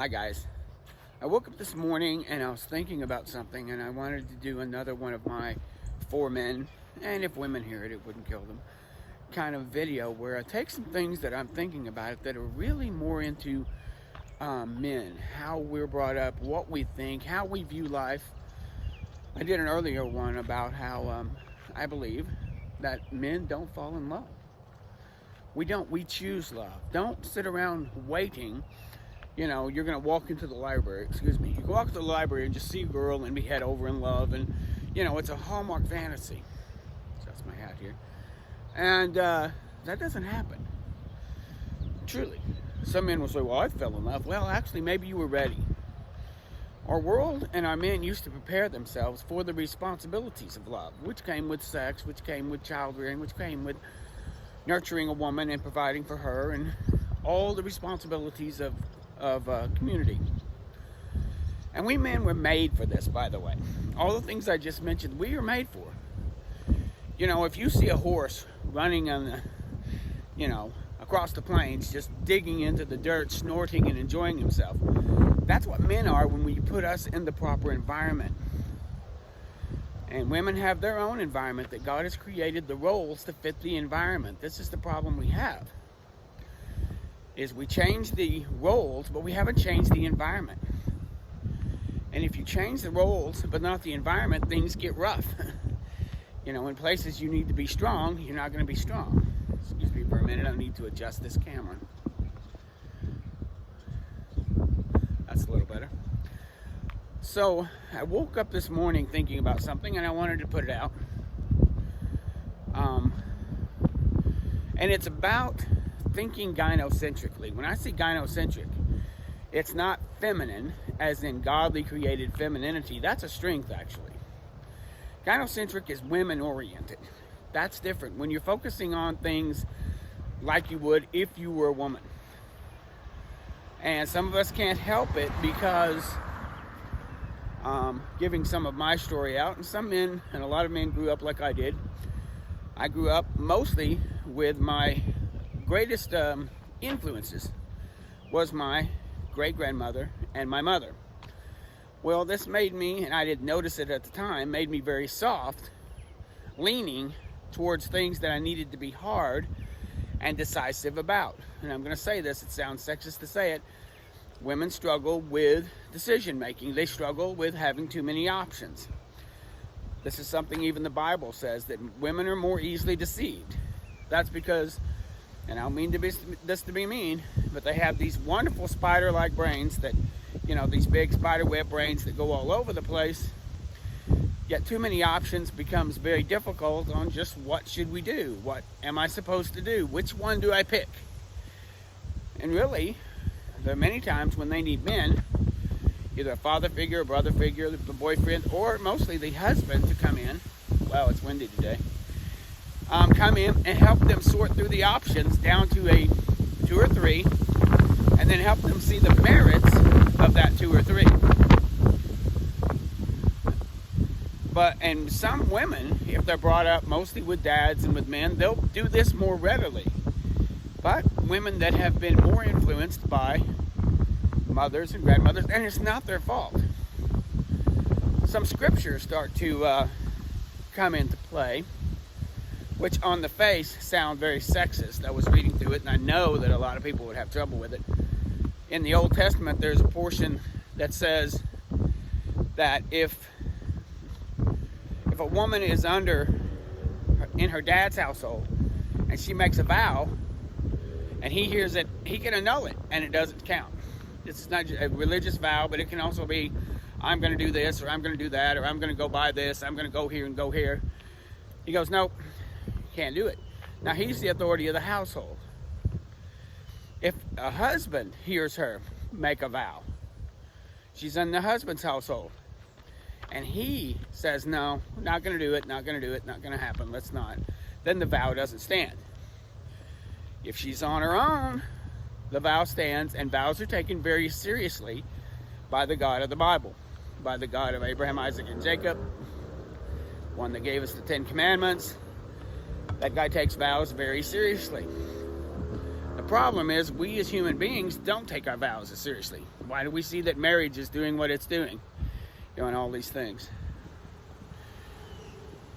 Hi guys. I woke up this morning and I was thinking about something, and I wanted to do another one of my for men, and if women hear it, it wouldn't kill them, kind of video where I take some things that I'm thinking about that are really more into men, how we're brought up, what we think, how we view life. I did an earlier one about how I believe that men don't fall in love. We choose love. Don't sit around waiting. You're going to walk into the library, You can walk to the library and just see a girl and be head over in love. And, it's a Hallmark fantasy. So that's my hat here. And that doesn't happen. Truly. Some men will say, well, I fell in love. Well, actually, maybe you were ready. Our world and our men used to prepare themselves for the responsibilities of love, which came with sex, which came with child rearing, which came with nurturing a woman and providing for her, and all the responsibilities of community. And we men were made for this, by the way. All the things I just mentioned, we are made for. If you see a horse running on across the plains, just digging into the dirt, snorting and enjoying himself, that's what men are when we put us in the proper environment. And women have their own environment that God has created the roles to fit the environment. This is the problem we have. Is we change the roles, but we haven't changed the environment. And if you change the roles, but not the environment, things get rough. In places you need to be strong, you're not going to be strong. Excuse me for a minute, I need to adjust this camera. That's a little better. So, I woke up this morning thinking about something, and I wanted to put it out. And it's about thinking gynocentrically. When I say gynocentric, it's not feminine, as in godly created femininity. That's a strength, actually. Gynocentric is women-oriented. That's different. When you're focusing on things like you would if you were a woman. And some of us can't help it because giving some of my story out, and some men, and a lot of men grew up like I did. I grew up mostly with my greatest influences was my great-grandmother and my mother. Well, this made me, and I didn't notice it at the time, made me very soft, leaning towards things that I needed to be hard and decisive about. And I'm going to say this, it sounds sexist to say it, women struggle with decision making. They struggle with having too many options. This is something even the Bible says, that women are more easily deceived. That's because, and I don't mean this to be mean, but they have these wonderful spider-like brains that, these big spider web brains that go all over the place. Yet too many options becomes very difficult on just what should we do? What am I supposed to do? Which one do I pick? And really, there are many times when they need men, either a father figure, a brother figure, the boyfriend, or mostly the husband to come in. Wow, it's windy today. Come in and help them sort through the options down to a 2 or 3, and then help them see the merits of that 2 or 3. And some women, if they're brought up mostly with dads and with men, they'll do this more readily. But women that have been more influenced by mothers and grandmothers, and it's not their fault. Some scriptures start to come into play, which on the face sound very sexist. I was reading through it, and I know that a lot of people would have trouble with it. In the Old Testament, there's a portion that says that if a woman is in her dad's household, and she makes a vow, and he hears it, he can annul it, and it doesn't count. It's not a religious vow, but it can also be, I'm going to do this, or I'm going to do that, or I'm going to go buy this, I'm going to go here and go here. He goes, nope, can't do it. Now, he's the authority of the household. If a husband hears her make a vow, she's in the husband's household, and he says, no, not going to do it, not going to do it, not going to happen, let's not, then the vow doesn't stand. If she's on her own, the vow stands, and vows are taken very seriously by the God of the Bible, by the God of Abraham, Isaac, and Jacob, one that gave us the 10 Commandments. That guy takes vows very seriously. The The problem is we as human beings don't take our vows as seriously. Why do we see that marriage is doing what it's doing? And all these things.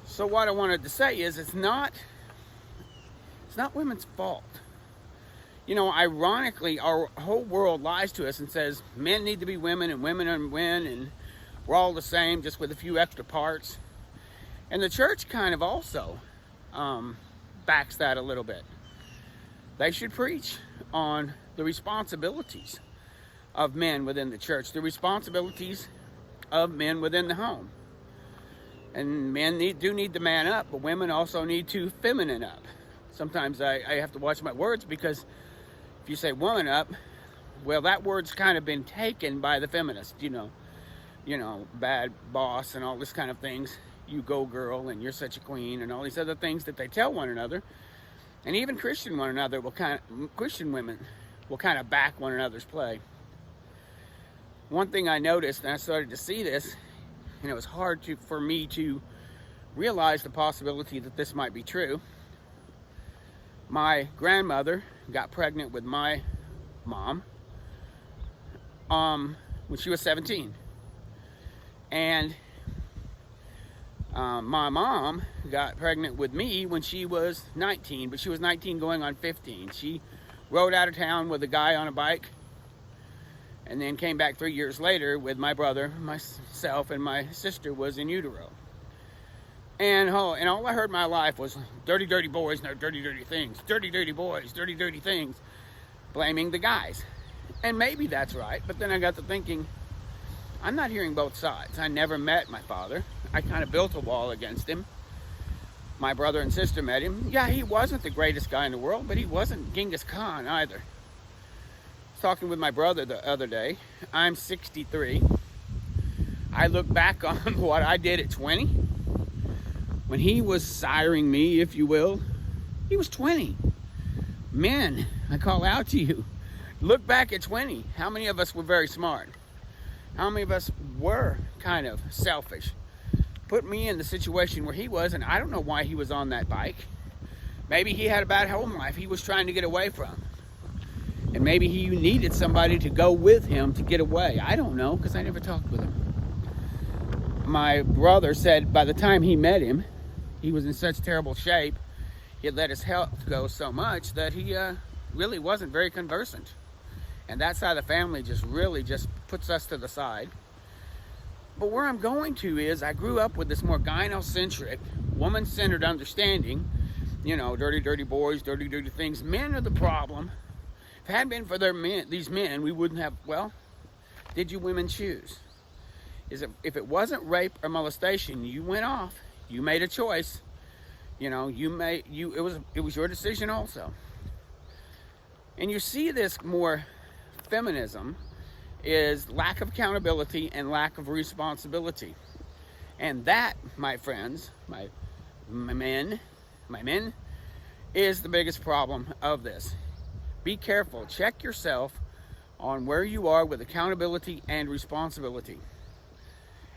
So what I wanted to say is it's not women's fault. Ironically, our whole world lies to us and says men need to be women and women are men and we're all the same, just with a few extra parts. And the church kind of also backs that a little bit. They should preach on the responsibilities of men within the church, the responsibilities of men within the home. And men do need to man up, but women also need to feminine up. Sometimes I have to watch my words, because if you say woman up, well, that word's kind of been taken by the feminists, bad boss and all this kind of things. You go girl and you're such a queen and all these other things that they tell one another. And even Christian women will kind of back one another's play. One thing I noticed, and I started to see this, and it was hard for me to realize the possibility that this might be true. My grandmother got pregnant with my mom when she was 17. And my mom got pregnant with me when she was 19, but she was 19 going on 15. She rode out of town with a guy on a bike and then came back 3 years later with my brother, myself, and my sister was in utero. And all I heard in my life was dirty, dirty boys and their dirty, dirty things. Dirty, dirty boys, dirty, dirty things. Blaming the guys. And maybe that's right, but then I got to thinking, I'm not hearing both sides. I never met my father. I kind of built a wall against him. My brother and sister met him. Yeah, he wasn't the greatest guy in the world, but he wasn't Genghis Khan either. I was talking with my brother the other day. I'm 63. I look back on what I did at 20. When he was siring me, if you will, he was 20. Men, I call out to you. Look back at 20. How many of us were very smart? How many of us were kind of selfish? Put me in the situation where he was, and I don't know why he was on that bike. Maybe he had a bad home life he was trying to get away from. And maybe he needed somebody to go with him to get away. I don't know, because I never talked with him. My brother said by the time he met him, he was in such terrible shape, he had let his health go so much that he really wasn't very conversant. And that side of the family really puts us to the side. But where I'm going to is, I grew up with this more gynocentric, woman-centered understanding. Dirty, dirty boys, dirty, dirty things. Men are the problem. If it hadn't been for these men, we wouldn't have, did you women choose? If it wasn't rape or molestation, you went off. You made a choice. It was your decision also. And you see this more feminism is lack of accountability and lack of responsibility. And that, my friends, my men, is the biggest problem of this. Be careful. Check yourself on where you are with accountability and responsibility.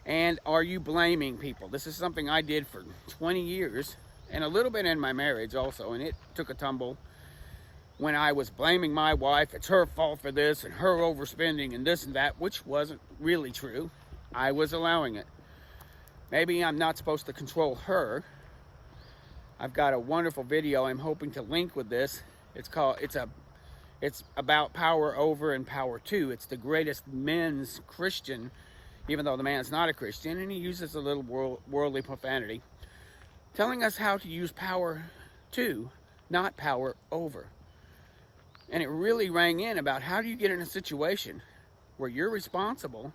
And are you blaming people? This is something I did for 20 years and a little bit in my marriage also, and it took a tumble when I was blaming my wife. It's her fault for this and her overspending and this and that, which wasn't really true. I was allowing it. Maybe I'm not supposed to control her. I've got a wonderful video I'm hoping to link with this. It's about power over and power to. It's the greatest men's Christian, even though the man's not a Christian, and he uses a little worldly profanity, telling us how to use power to, not power over. And it really rang in about how do you get in a situation where you're responsible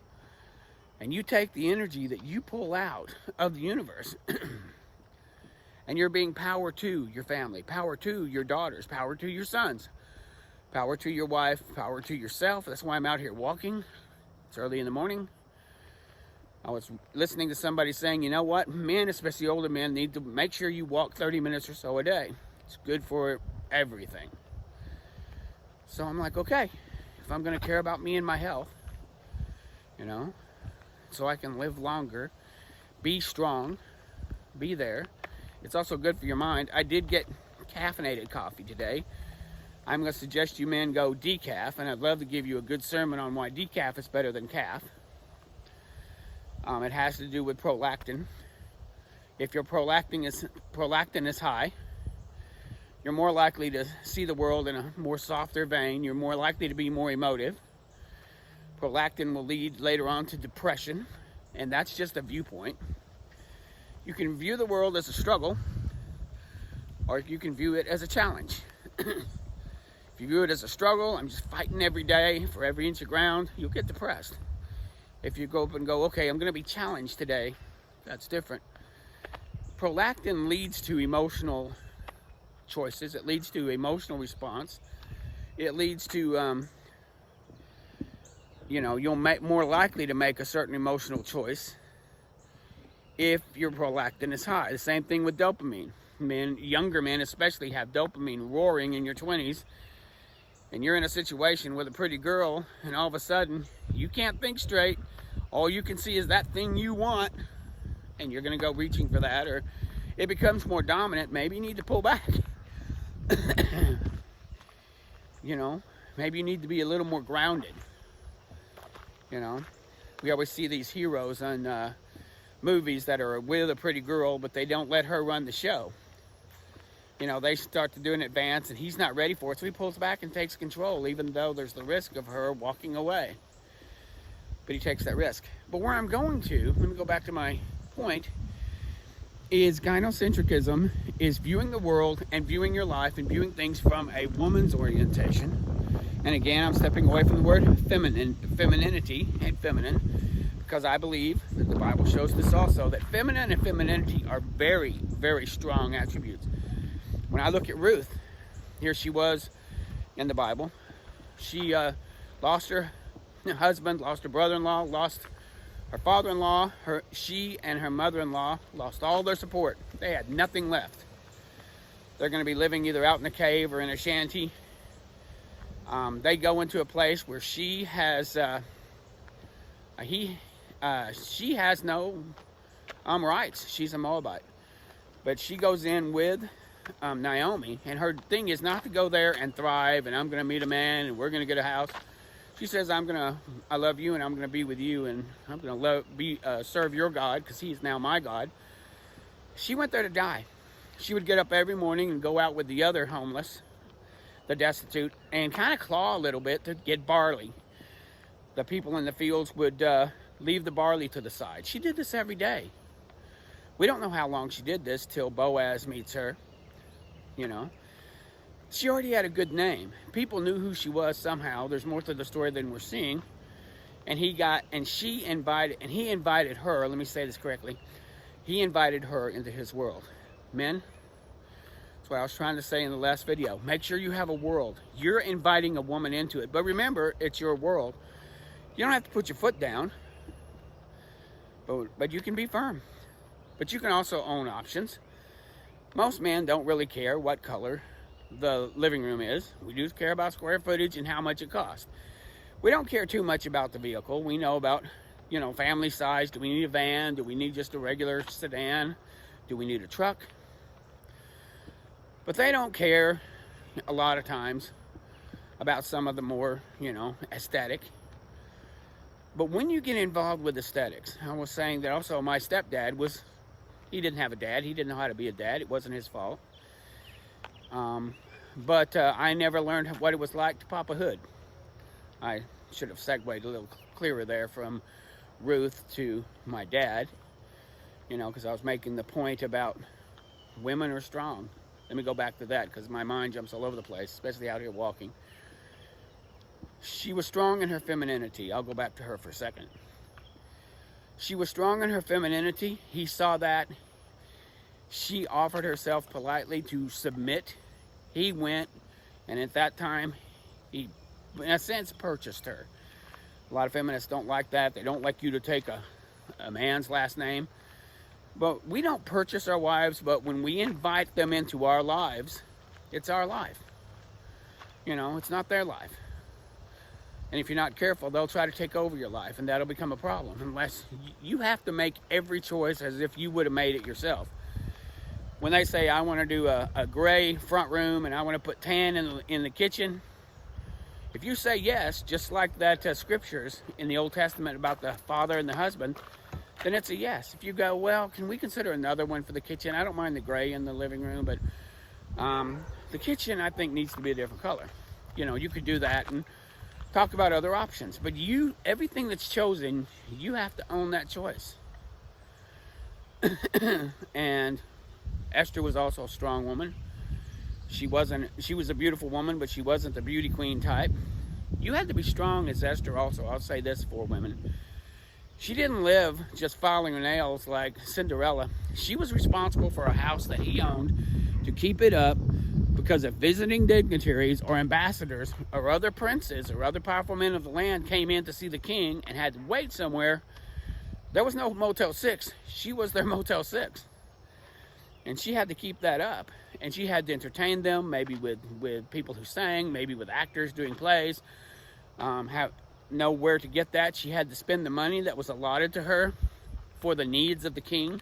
and you take the energy that you pull out of the universe and you're being power to your family, power to your daughters, power to your sons, power to your wife, power to yourself. That's why I'm out here walking. It's early in the morning. I was listening to somebody saying, you know what, men, especially older men, need to make sure you walk 30 minutes or so a day. It's good for everything. So I'm like, okay, if I'm going to care about me and my health, so I can live longer, be strong, be there. It's also good for your mind. I did get caffeinated coffee today. I'm going to suggest you men go decaf, and I'd love to give you a good sermon on why decaf is better than calf. It has to do with prolactin. If your prolactin is high, you're more likely to see the world in a more softer vein. You're more likely to be more emotive. Prolactin will lead later on to depression, and that's just a viewpoint. You can view the world as a struggle, or you can view it as a challenge. If you view it as a struggle, I'm just fighting every day for every inch of ground, you'll get depressed. If you go up and go, okay, I'm going to be challenged today, that's different. Prolactin leads to emotional choices. It leads to emotional response. It leads to, you'll make more likely to make a certain emotional choice if your prolactin is high. The same thing with dopamine. Younger men especially, have dopamine roaring in your 20s, and you're in a situation with a pretty girl, and all of a sudden you can't think straight. All you can see is that thing you want, and you're going to go reaching for that, or it becomes more dominant. Maybe you need to pull back. Maybe you need to be a little more grounded. We always see these heroes on movies that are with a pretty girl, but they don't let her run the show. They start to do an advance, and he's not ready for it, so he pulls back and takes control, even though there's the risk of her walking away. But he takes that risk. But where I'm going to, let me go back to my point, is gynocentrism is viewing the world and viewing your life and viewing things from a woman's orientation. And again, I'm stepping away from the word femininity and feminine, because I believe that the Bible shows this also, that feminine and femininity are very, very strong attributes. When I look at Ruth, here she was in the Bible. She lost her husband, lost her brother-in-law, lost her father-in-law. She and her mother-in-law lost all their support. They had nothing left. They're going to be living either out in a cave or in a shanty. They go into a place where she has she has no rights. She's a Moabite, but she goes in with Naomi, and her thing is not to go there and thrive, and I'm going to meet a man, and we're going to get a house. She says, I love you, and I'm going to be with you, and I'm going to serve your God, because he's now my God. She went there to die. She would get up every morning and go out with the other homeless, the destitute, and kind of claw a little bit to get barley. The people in the fields would leave the barley to the side. She did this every day. We don't know how long she did this till Boaz meets her. She already had a good name. People knew who she was somehow. There's more to the story than we're seeing. And he invited her, let me say this correctly, he invited her into his world. Men, that's what I was trying to say in the last video. Make sure you have a world. You're inviting a woman into it. But remember, it's your world. You don't have to put your foot down, but you can be firm. But you can also own options. Most men don't really care what color the living room is. We do care about square footage and how much it costs. We don't care too much about the vehicle. We know about, family size. Do we need a van? Do we need just a regular sedan? Do we need a truck? But they don't care a lot of times about some of the more, aesthetic. But when you get involved with aesthetics, I was saying that also my stepdad he didn't have a dad. He didn't know how to be a dad. It wasn't his fault. But I never learned what it was like to pop a hood. I should have segued a little clearer there from Ruth to my dad, because I was making the point about women are strong. Let me go back to that, because my mind jumps all over the place, especially out here walking. She was strong in her femininity. I'll go back to her for a second. She was strong in her femininity. He saw that. She offered herself politely to submit. He went, and at that time, he, in a sense, purchased her. A lot of feminists don't like that. They don't like you to take a man's last name. But we don't purchase our wives, but when we invite them into our lives, it's our life. It's not their life. And if you're not careful, they'll try to take over your life, and that'll become a problem. Unless you have to make every choice as if you would have made it yourself. when they say, I want to do a gray front room and I want to put tan in the kitchen, if you say yes, just like that scriptures in the Old Testament about the father and the husband, then it's a yes. If you go, well, can we consider another one for the kitchen? I don't mind the gray in the living room, but the kitchen, I think, needs to be a different color. You know, you could do that and talk about other options. But everything that's chosen, you have to own that choice. And Esther was also a strong woman. She was a beautiful woman, but she wasn't the beauty queen type. You had to be strong as Esther also. I'll say this for women. She didn't live just filing her nails like Cinderella. She was responsible for a house that he owned to keep it up, because if visiting dignitaries or ambassadors or other princes or other powerful men of the land came in to see the king and had to wait somewhere, there was no Motel 6. She was their Motel 6. And she had to keep that up. And she had to entertain them, maybe with people who sang, maybe with actors doing plays. Know where to get that. She had to spend the money that was allotted to her for the needs of the king.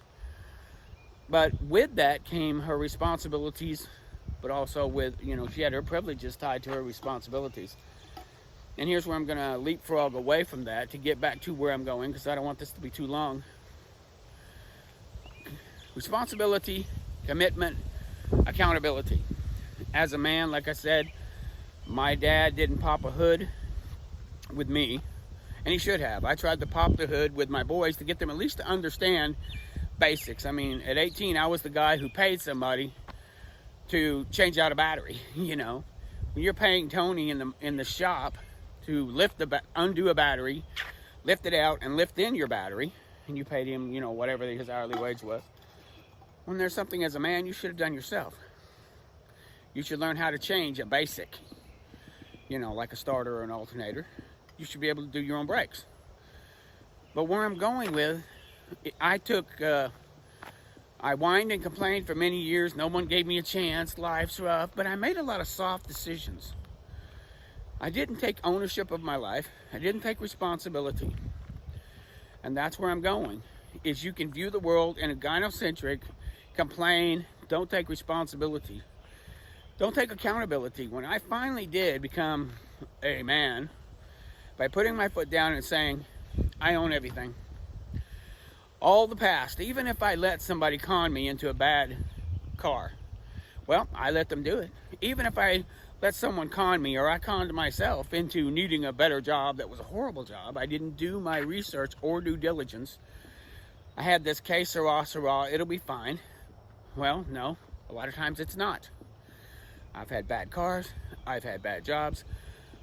But with that came her responsibilities, but also with, she had her privileges tied to her responsibilities. And here's where I'm going to leapfrog away from that to get back to where I'm going, because I don't want this to be too long. Responsibility, commitment, accountability. As a man, like I said, my dad didn't pop a hood with me, and he should have. I tried to pop the hood with my boys to get them at least to understand basics. I mean, at 18, I was the guy who paid somebody to change out a battery. When you're paying Tony in the shop to undo a battery, lift it out, and lift in your battery, and you paid him, whatever his hourly wage was. When there's something as a man you should have done yourself. You should learn how to change a basic, like a starter or an alternator. You should be able to do your own brakes. But where I'm going with, I whined and complained for many years. No one gave me a chance. Life's rough. But I made a lot of soft decisions. I didn't take ownership of my life. I didn't take responsibility. And that's where I'm going, is you can view the world in a gynocentric, complain, don't take responsibility. Don't take accountability. When I finally did become a man, by putting my foot down and saying, I own everything. All the past, even if I let somebody con me into a bad car, well, I let them do it. Even if I let someone con me, or I conned myself into needing a better job that was a horrible job, I didn't do my research or due diligence. I had this que sera, it'll be fine. Well, no, a lot of times it's not. I've had bad cars, I've had bad jobs.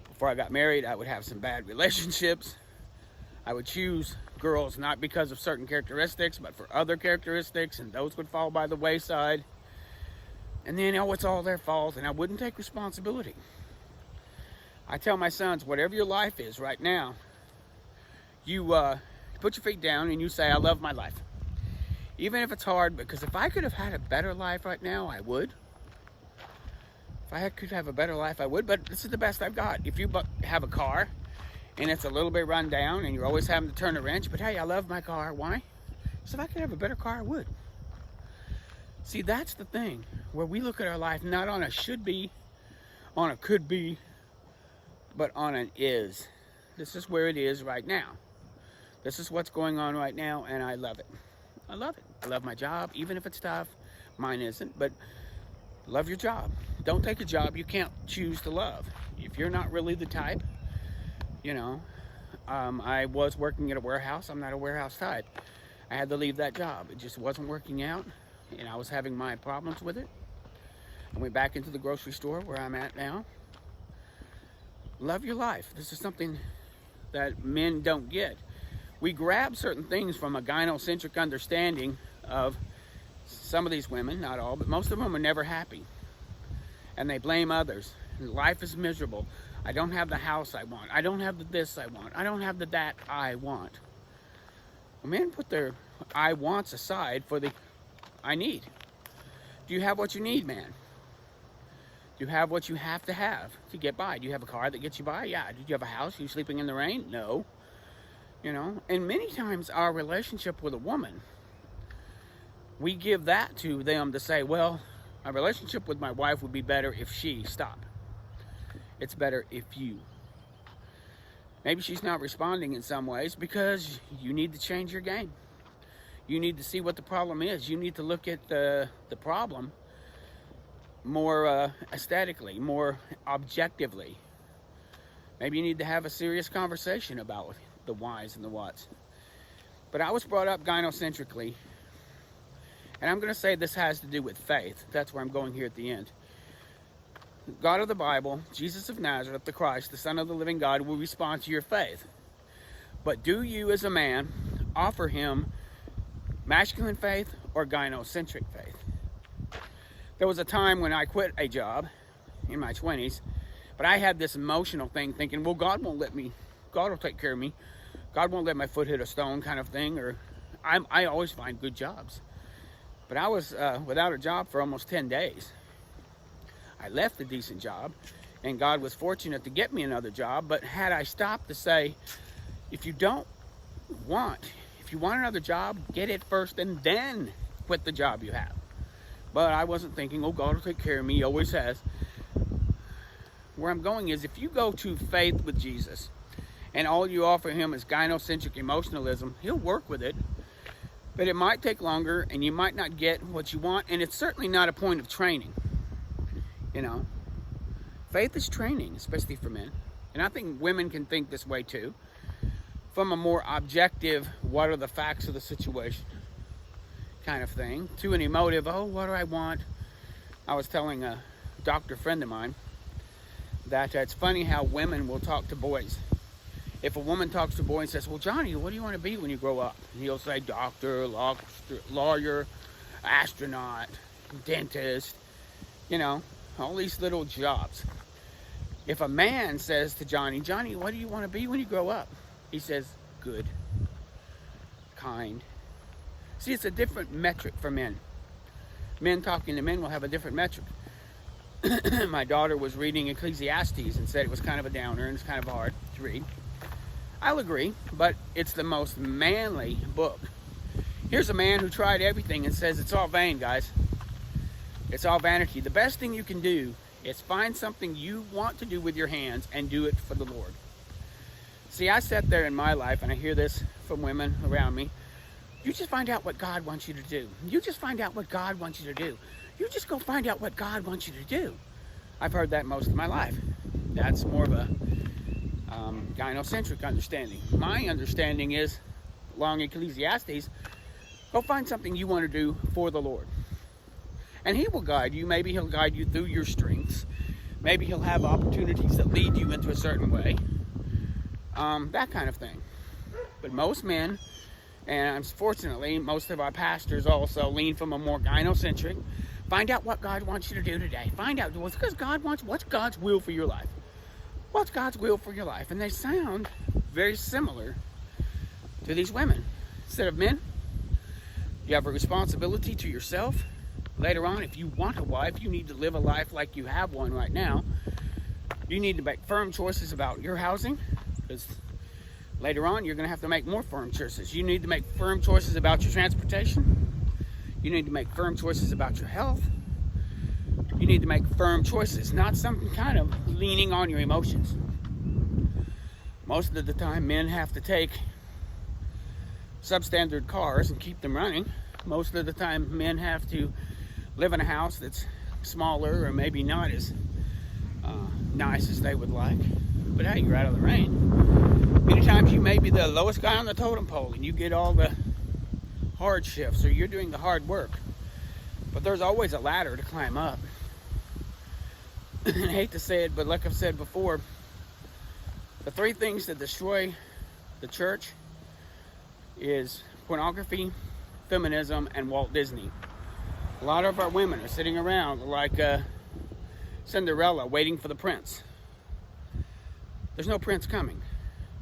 Before I got married, I would have some bad relationships. I would choose girls not because of certain characteristics, but for other characteristics, and those would fall by the wayside. And then, it's all their fault, and I wouldn't take responsibility. I tell my sons, whatever your life is right now, you put your feet down and you say, I love my life. Even if it's hard, because if I could have had a better life right now, I would. If I could have a better life, I would, but this is the best I've got. If you have a car and it's a little bit run down and you're always having to turn a wrench, but hey, I love my car. Why? So if I could have a better car, I would. See, that's the thing, where we look at our life not on a should be, on a could be, but on an is. This is where it is right now. This is what's going on right now, and I love it. I love it. I love my job, even if it's tough. Mine isn't, but love your job. Don't take a job you can't choose to love. If you're not really the type, I was working at a warehouse. I'm not a warehouse type. I had to leave that job. It just wasn't working out, and I was having my problems with it. I went back into the grocery store where I'm at now. Love your life. This is something that men don't get. We grab certain things from a gynocentric understanding of some of these women, not all, but most of them are never happy. And they blame others. Life is miserable. I don't have the house I want. I don't have the this I want. I don't have the that I want. Well, men put their I wants aside for the I need. Do you have what you need, man? Do you have what you have to get by? Do you have a car that gets you by? Yeah. Do you have a house? Are you sleeping in the rain? No. And many times our relationship with a woman we give that to them to say, well, my relationship with my wife would be better if she stopped. It's better if you. Maybe she's not responding in some ways because you need to change your game. You need to see what the problem is. You need to look at the problem more aesthetically, more objectively. Maybe you need to have a serious conversation about the whys and the whats. But I was brought up gynocentrically, and I'm going to say this has to do with faith. That's where I'm going here at the end. God of the Bible, Jesus of Nazareth, the Christ, the Son of the living God, will respond to your faith. But do you as a man offer him masculine faith or gynocentric faith? There was a time when I quit a job in my 20s, but I had this emotional thing thinking, well, God won't let me, God will take care of me. God won't let my foot hit a stone kind of thing, or I always find good jobs. But I was without a job for almost 10 days. I left a decent job, and God was fortunate to get me another job. But had I stopped to say, if you want another job, get it first and then quit the job you have. But I wasn't thinking, oh, God will take care of me. He always has. Where I'm going is, if you go to faith with Jesus and all you offer him is gynocentric emotionalism, he'll work with it. But it might take longer, and you might not get what you want, and it's certainly not a point of training. You know, faith is training, especially for men. And I think women can think this way too. From a more objective, what are the facts of the situation kind of thing, to an emotive, oh, what do I want? I was telling a doctor friend of mine that it's funny how women will talk to boys. If a woman talks to a boy and says, well, Johnny, what do you want to be when you grow up? And he'll say doctor, lawyer, astronaut, dentist, you know, all these little jobs. If a man says to Johnny, Johnny, what do you want to be when you grow up? He says, good, kind. See, it's a different metric for men. Men talking to men will have a different metric. My daughter was reading Ecclesiastes and said it was kind of a downer and it's kind of hard to read. I'll agree, but it's the most manly book. Here's a man who tried everything and says it's all vain, guys. It's all vanity. The best thing you can do is find something you want to do with your hands and do it for the Lord. See, I sat there in my life, and I hear this from women around me. You just find out what God wants you to do. You just find out what God wants you to do. You just go find out what God wants you to do. I've heard that most of my life. That's more of a gynocentric understanding. My understanding is, along Ecclesiastes, go find something you want to do for the Lord. And he will guide you. Maybe he'll guide you through your strengths. Maybe he'll have opportunities that lead you into a certain way. That kind of thing. But most men, and unfortunately most of our pastors also lean from a more gynocentric. Find out what God wants you to do today. Find out what's God's will for your life. What's God's will for your life? And they sound very similar to these women. Instead of men, you have a responsibility to yourself. Later on, if you want a wife, you need to live a life like you have one right now. You need to make firm choices about your housing, because later on, you're going to have to make more firm choices. You need to make firm choices about your transportation. You need to make firm choices about your health. You need to make firm choices, not some kind of leaning on your emotions. Most of the time, men have to take substandard cars and keep them running. Most of the time, men have to live in a house that's smaller or maybe not as nice as they would like. But hey, you're out of the rain. Many times you may be the lowest guy on the totem pole and you get all the hard shifts, or you're doing the hard work. But there's always a ladder to climb up. I hate to say it, but like I've said before, the three things that destroy the church is pornography, feminism, and Walt Disney. A lot of our women are sitting around like Cinderella waiting for the prince. There's no prince coming.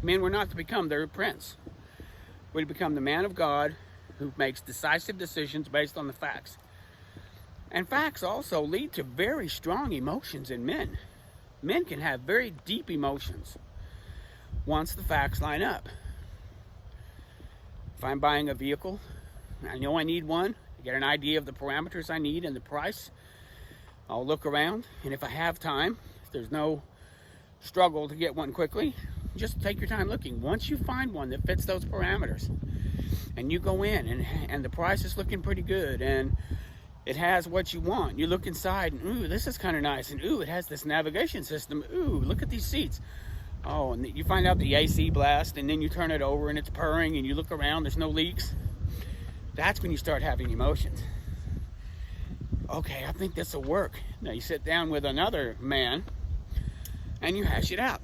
Men were not to become their prince. We're to become the man of God who makes decisive decisions based on the facts. And facts also lead to very strong emotions in men. Men can have very deep emotions once the facts line up. If I'm buying a vehicle, I know I need one. get an idea of the parameters I need and the price. I'll look around, and if I have time, if there's no struggle to get one quickly, just take your time looking. Once you find one that fits those parameters, and you go in, and the price is looking pretty good, and it has what you want, you look inside, and ooh, this is kind of nice, and ooh, it has this navigation system, ooh, look at these seats. Oh, and you find out the AC blast, and then you turn it over, and it's purring, and you look around, there's no leaks. That's when you start having emotions. Okay, I think this will work. Now you sit down with another man and you hash it out.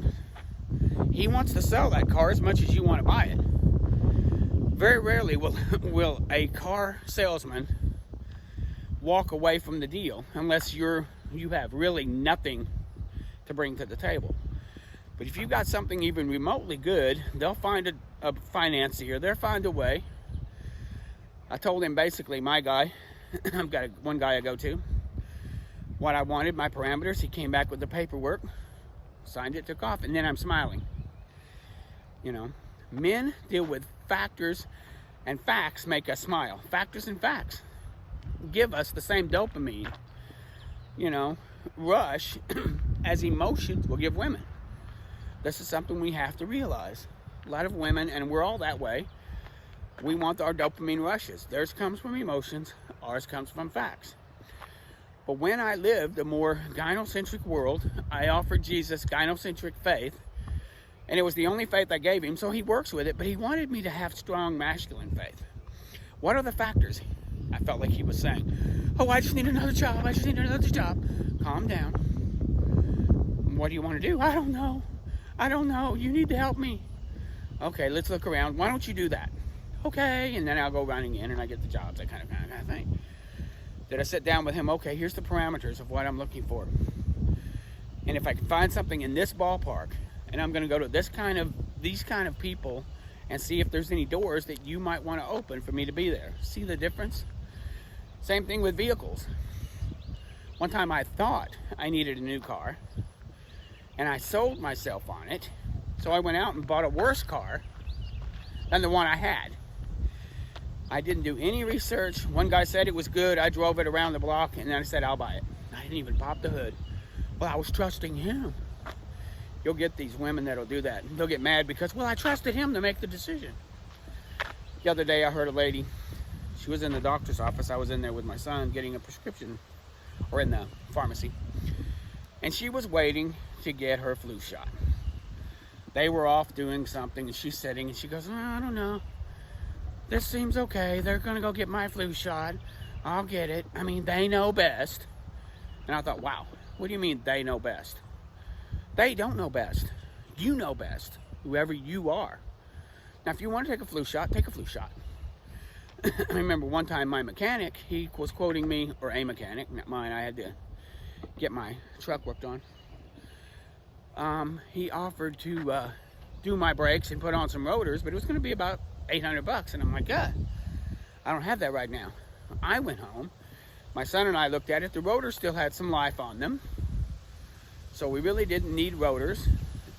He wants to sell that car as much as you want to buy it. Very rarely will a car salesman walk away from the deal unless you have really nothing to bring to the table. But if you've got something even remotely good, they'll find a financier. They'll find a way. I told him basically, my guy, I've got one guy I go to, what I wanted, my parameters. He came back with the paperwork, signed it, took off, and then I'm smiling. You know, men deal with factors, and facts make us smile. Factors and facts give us the same dopamine, you know, rush as emotions will give women. This is something we have to realize. A lot of women, and we're all that way, we want our dopamine rushes. Theirs comes from emotions, ours comes from facts. But when I lived a more gynocentric world, I offered Jesus gynocentric faith, and it was the only faith I gave him, so he works with it, but he wanted me to have strong masculine faith. What are the factors? I felt like he was saying, oh, I just need another job, I just need another job. Calm down. What do you want to do? I don't know. I don't know. You need to help me. Okay, let's look around. Why don't you do that? Okay, and then I'll go running in and I get the jobs, that kind of thing. Did I sit down with him? Okay, here's the parameters of what I'm looking for. And if I can find something in this ballpark, and I'm going to go to these kind of people and see if there's any doors that you might want to open for me to be there. See the difference? Same thing with vehicles. One time I thought I needed a new car, and I sold myself on it, so I went out and bought a worse car than the one I had. I didn't do any research. One guy said it was good. I drove it around the block, and then I said, I'll buy it. I didn't even pop the hood. Well, I was trusting him. You'll get these women that'll do that. They'll get mad because, well, I trusted him to make the decision. The other day I heard a lady, she was in the doctor's office. I was in there with my son getting a prescription, or in the pharmacy. And she was waiting to get her flu shot. They were off doing something, and she's sitting, and she goes, oh, I don't know. This seems okay. They're going to go get my flu shot. I'll get it. I mean, they know best. And I thought, wow, what do you mean they know best? They don't know best. You know best, whoever you are. Now, if you want to take a flu shot, take a flu shot. I remember one time my mechanic, he was quoting me, or a mechanic, not mine. I had to get my truck worked on. He offered to do my brakes and put on some rotors, but it was going to be about $800. And I'm like, God, I don't have that right now. I went home. My son and I looked at it. The rotors still had some life on them. So we really didn't need rotors.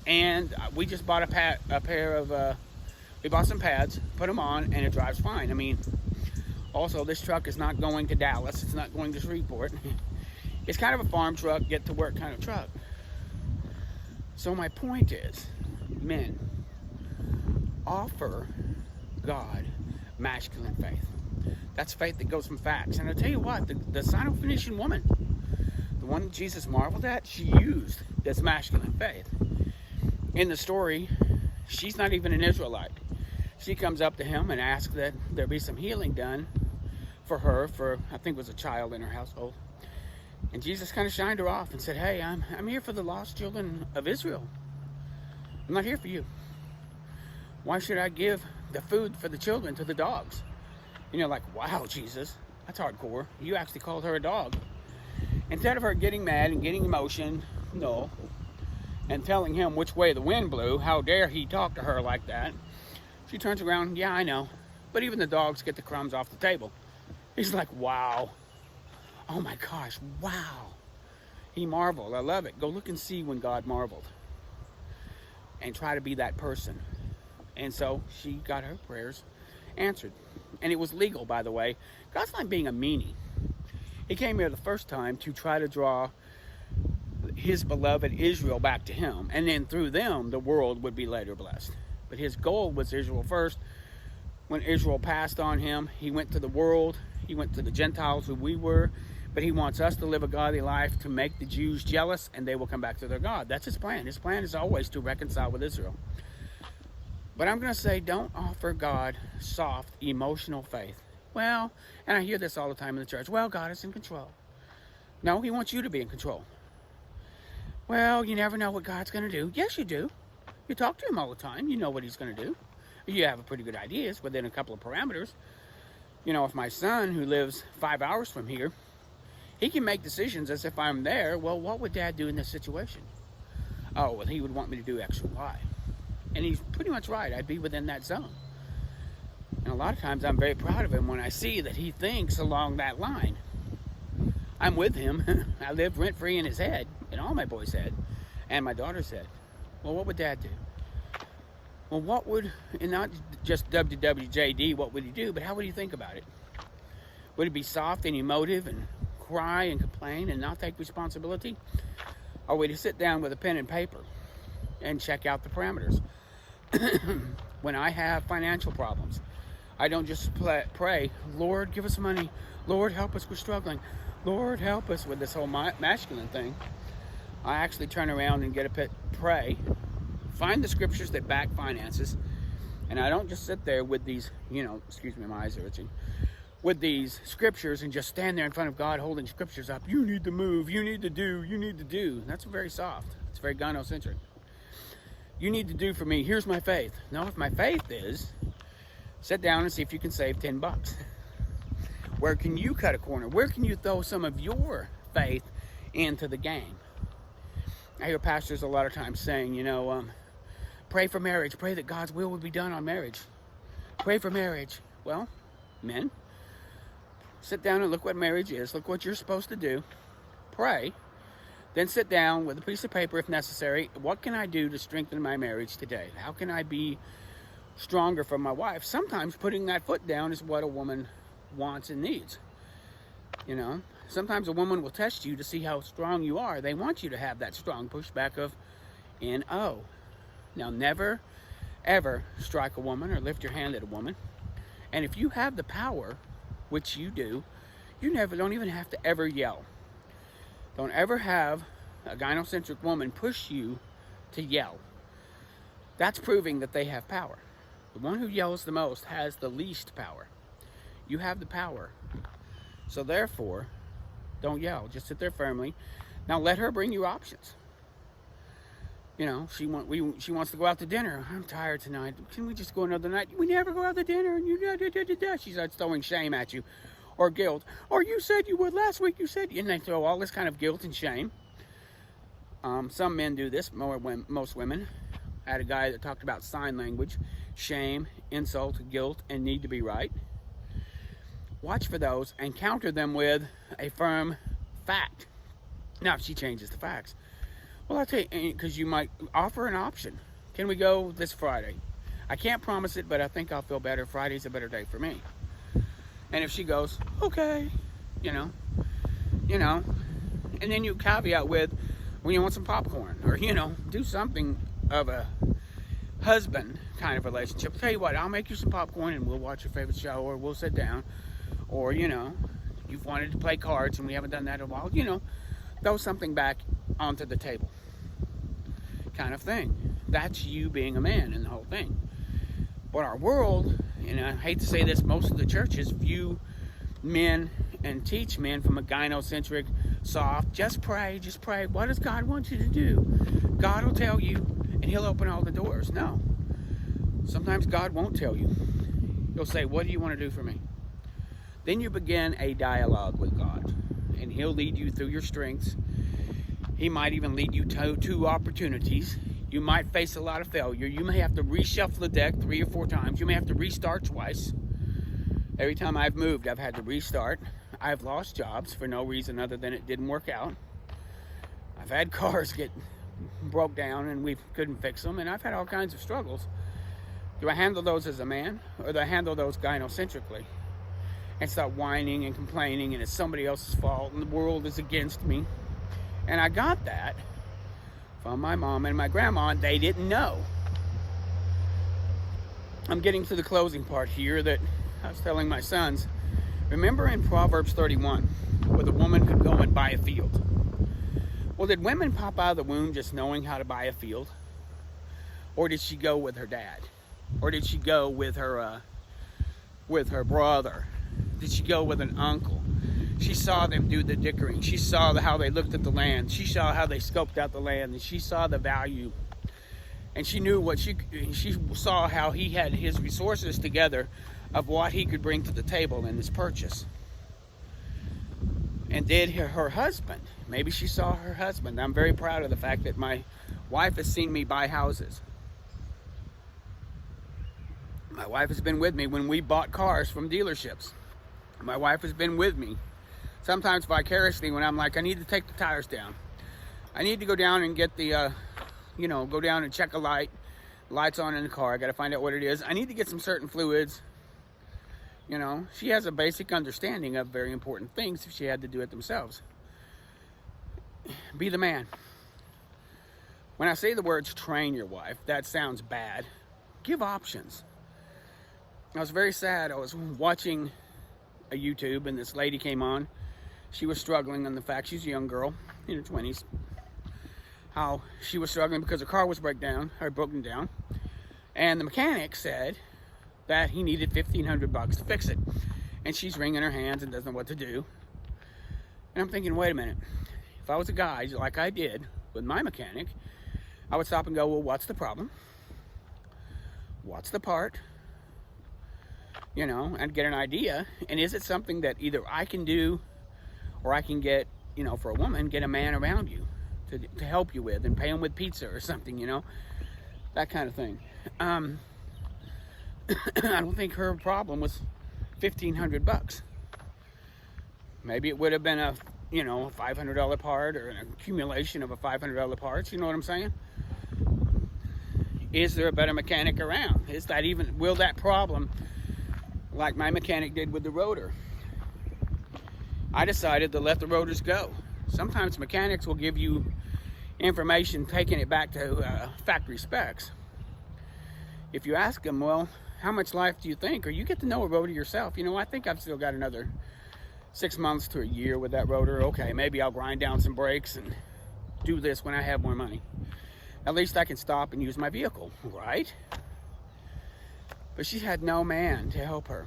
And we just bought we bought some pads, put them on, and it drives fine. I mean, also this truck is not going to Dallas. It's not going to Shreveport. It's kind of a farm truck, get to work kind of truck. So my point is, men, offer God masculine faith. That's faith that goes from facts. And I'll tell you what, the Syrophoenician woman, the one that Jesus marveled at, she used this masculine faith. In the story, she's not even an Israelite. She comes up to him and asks that there be some healing done for her, for I think it was a child in her household. And Jesus kind of shined her off and said, hey, I'm here for the lost children of Israel. I'm not here for you. Why should I give the food for the children to the dogs? And you're like, wow, Jesus, that's hardcore. You actually called her a dog. Instead of her getting mad and getting emotional and telling him which way the wind blew, how dare he talk to her like that, she turns around, yeah, I know, but even the dogs get the crumbs off the table. He's like, wow. Oh my gosh, wow. He marveled. I love it. Go look and see when God marveled. And try to be that person. And so she got her prayers answered. and it was legal, by the way. God's not being a meanie. He came here the first time to try to draw his beloved Israel back to him, and then through them the world would be later blessed. But his goal was Israel first. When Israel passed on him, he went to the world, he went to the Gentiles who we were, but he wants us to live a godly life to make the Jews jealous, and they will come back to their God. That's his plan. His plan is always to reconcile with Israel. But I'm going to say, don't offer God soft, emotional faith. Well, and I hear this all the time in the church, well, God is in control. No, he wants you to be in control. Well, you never know what God's going to do. Yes, you do. You talk to him all the time. You know what he's going to do. You have a pretty good ideas within a couple of parameters. You know, if my son, who lives 5 hours from here, he can make decisions as if I'm there. Well, what would Dad do in this situation? Oh, well, he would want me to do X or Y. And he's pretty much right. I'd be within that zone. And a lot of times I'm very proud of him when I see that he thinks along that line. I'm with him. I live rent-free in his head, in all my boys' head, and my daughter's head. Well, what would Dad do? Well, what would, and not just WWJD, what would he do, but how would he think about it? Would he be soft and emotive and cry and complain and not take responsibility? Or would he sit down with a pen and paper and check out the parameters? When I have financial problems, I don't just pray, Lord, give us money. Lord, help us, we're struggling. Lord, help us, with this whole masculine thing. I actually turn around and pray, find the scriptures that back finances, and I don't just sit there with these, excuse me, my eyes are itching, with these scriptures and just stand there in front of God holding scriptures up. You need to move, you need to do, you need to do. That's very soft. It's very gynocentric. You need to do for me, here's my faith. No, if my faith is, sit down and see if you can save $10. Where can you cut a corner? Where can you throw some of your faith into the game? I hear pastors a lot of times saying, pray for marriage. Pray that God's will would be done on marriage. Pray for marriage. Well, men, sit down and look what marriage is. Look what you're supposed to do. Pray. Then sit down with a piece of paper if necessary. What can I do to strengthen my marriage today? How can I be stronger for my wife? Sometimes putting that foot down is what a woman wants and needs. Sometimes a woman will test you to see how strong you are. They want you to have that strong pushback of N-O. Now, never, ever strike a woman or lift your hand at a woman. And if you have the power, which you do, you don't even have to ever yell. Don't ever have a gynocentric woman push you to yell. That's proving that they have power. The one who yells the most has the least power. You have the power. So therefore, don't yell. Just sit there firmly. Now let her bring you options. She wants to go out to dinner. I'm tired tonight. Can we just go another night? We never go out to dinner. And she starts throwing shame at you, or guilt. Or you said you would last week. You said, and they throw all this kind of guilt and shame. Some men do this. Most women. I had a guy that talked about sign language, shame, insult, guilt, and need to be right. Watch for those and counter them with a firm fact. Now, if she changes the facts, well, I'll tell you, because you might offer an option. Can we go this Friday? I can't promise it, but I think I'll feel better. Friday's a better day for me. And if she goes, okay, and then you caveat with, well, you want some popcorn, or, do something of a husband kind of relationship. I'll tell you what, I'll make you some popcorn and we'll watch your favorite show, or we'll sit down. Or, you've wanted to play cards and we haven't done that in a while. Throw something back onto the table. Kind of thing. That's you being a man in the whole thing. But our world, and I hate to say this, most of the churches view men and teach men from a gynocentric, soft, just pray. What does God want you to do? God will tell you and he'll open all the doors. No. Sometimes God won't tell you. He'll say, what do you want to do for me? Then you begin a dialogue with God, and he'll lead you through your strengths. He might even lead you to opportunities. You might face a lot of failure. You may have to reshuffle the deck 3 or 4 times. You may have to restart twice. Every time I've moved, I've had to restart. I've lost jobs for no reason other than it didn't work out. I've had cars get broke down and we couldn't fix them, and I've had all kinds of struggles. Do I handle those as a man, or do I handle those gynocentrically and start whining and complaining and it's somebody else's fault and the world is against me? And I got that from my mom and my grandma, and they didn't know. I'm getting to the closing part here that I was telling my sons. Remember in Proverbs 31, where the woman could go and buy a field? Well, did women pop out of the womb just knowing how to buy a field? Or did she go with her dad? Or did she go with her brother? Did she go with an uncle? She saw them do the dickering. She saw how they looked at the land. She saw how they scoped out the land, and she saw the value. And she knew what she saw how he had his resources together of what he could bring to the table in this purchase. And did her husband, maybe she saw her husband. I'm very proud of the fact that my wife has seen me buy houses. My wife has been with me when we bought cars from dealerships. My wife has been with me, sometimes vicariously, when I'm like, I need to take the tires down. I need to go down and get the, go down and check a light. Light's on in the car. I got to find out what it is. I need to get some certain fluids. She has a basic understanding of very important things if she had to do it themselves. Be the man. When I say the words train your wife, that sounds bad. Give options. I was very sad. I was watching a YouTube and this lady came on. She was struggling on the fact she's a young girl in her 20s. How she was struggling because her car was broken down. And the mechanic said that he needed $1,500 to fix it. And she's wringing her hands and doesn't know what to do. And I'm thinking, wait a minute. If I was a guy, like I did with my mechanic, I would stop and go, well, what's the problem? What's the part? And get an idea. And is it something that either I can do or I can get, for a woman, get a man around you to help you with and pay him with pizza or something, that kind of thing. I don't think her problem was $1,500. Maybe it would have been a $500 part or an accumulation of a $500 parts. You know what I'm saying? Is there a better mechanic around? Will that problem, like my mechanic did with the rotor? I decided to let the rotors go. Sometimes mechanics will give you information taking it back to factory specs. If you ask them, well, how much life do you think? Or you get to know a rotor yourself. I think I've still got another 6 months to a year with that rotor. Okay, maybe I'll grind down some brakes and do this when I have more money. At least I can stop and use my vehicle, right? But she had no man to help her.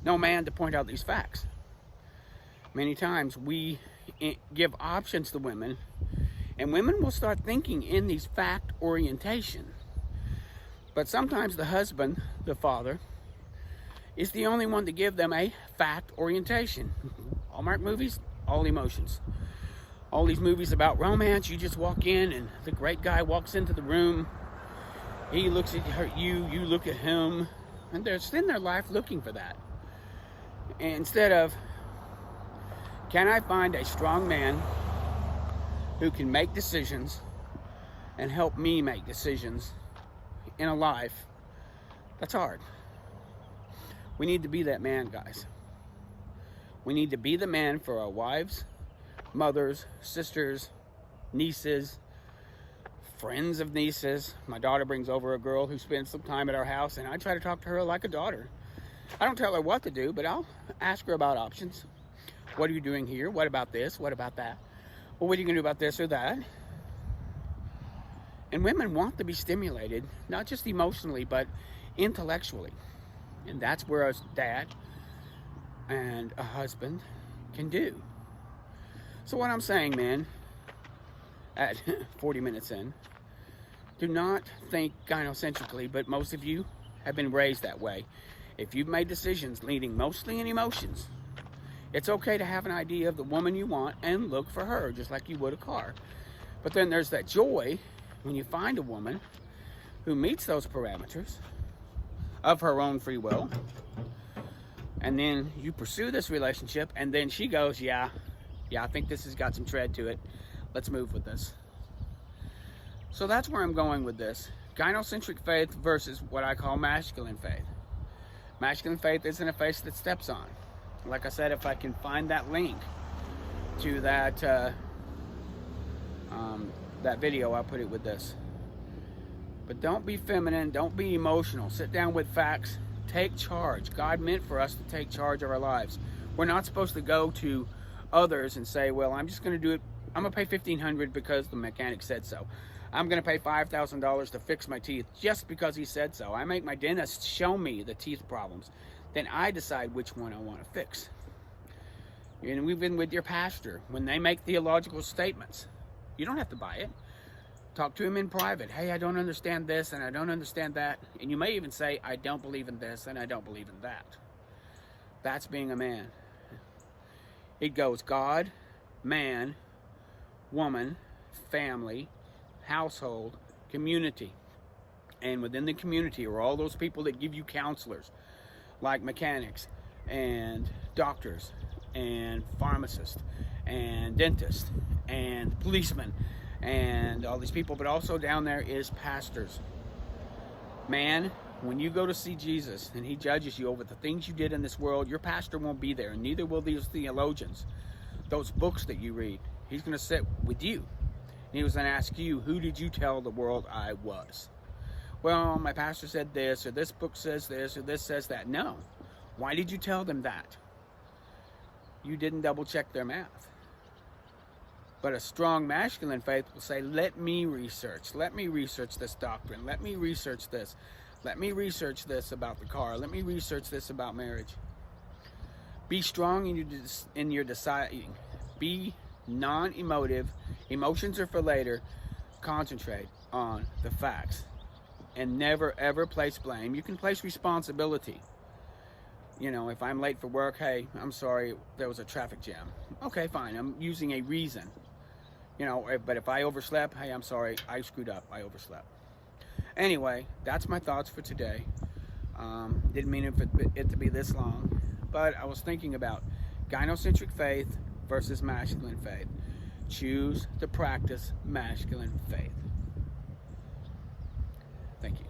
No man to point out these facts. Many times we give options to women, and women will start thinking in these fact orientation. But sometimes the husband, the father, is the only one to give them a fact orientation. Hallmark movies, all emotions. All these movies about romance, you just walk in and the great guy walks into the room. He looks at you look at him, and they're in their life looking for that. Instead of, can I find a strong man who can make decisions and help me make decisions in a life that's hard? We need to be that man, guys. We need to be the man for our wives, mothers, sisters, nieces, friends of nieces. My daughter brings over a girl who spends some time at our house, and I try to talk to her like a daughter. I don't tell her what to do, but I'll ask her about options. What are you doing here? What about this? What about that? Well, what are you going to do about this or that? And women want to be stimulated, not just emotionally, but intellectually. And that's where a dad and a husband can do. So what I'm saying, man, at 40 minutes in, do not think gynocentrically, but most of you have been raised that way. If you've made decisions leading mostly in emotions, it's okay to have an idea of the woman you want and look for her, just like you would a car. But then there's that joy when you find a woman who meets those parameters of her own free will, and then you pursue this relationship, and then she goes, yeah, I think this has got some tread to it. Let's move with this. So that's where I'm going with this. Gynocentric faith versus what I call masculine faith. Masculine faith isn't a faith that steps on. Like I said, if I can find that link to that that video, I'll put it with this. But don't be feminine, don't be emotional. Sit down with facts, take charge. God meant for us to take charge of our lives. We're not supposed to go to others and say, well, I'm just going to do it. I'm going to pay $1,500 because the mechanic said so. I'm going to pay $5,000 to fix my teeth just because he said so. I make my dentist show me the teeth problems. Then I decide which one I want to fix. And we've been with your pastor. When they make theological statements, you don't have to buy it. Talk to him in private. Hey, I don't understand this and I don't understand that. And you may even say, I don't believe in this and I don't believe in that. That's being a man. It goes God, man, woman, family, household, community. And within the community are all those people that give you counselors, like mechanics and doctors and pharmacists and dentists and policemen and all these people. But also down there is pastors. Man, when you go to see Jesus and he judges you over the things you did in this world, your pastor won't be there, and neither will these theologians. Those books that you read, he's going to sit with you. And he was going to ask you, who did you tell the world I was? Well, my pastor said this, or this book says this, or this says that. No. Why did you tell them that? You didn't double check their math. But a strong masculine faith will say, let me research this doctrine, let me research this, let me research this about the car, let me research this about marriage. Be strong in your deciding. Be non-emotive. Emotions are for later. Concentrate on the facts. And never ever place blame. You can place responsibility. You know, if I'm late for work, hey, I'm sorry, there was a traffic jam. Okay, fine, I'm using a reason. You know, but if I overslept, hey, I'm sorry, I screwed up, I overslept. Anyway, that's my thoughts for today. Didn't mean it to be this long, but I was thinking about gynocentric faith versus masculine faith. Choose to practice masculine faith. Thank you.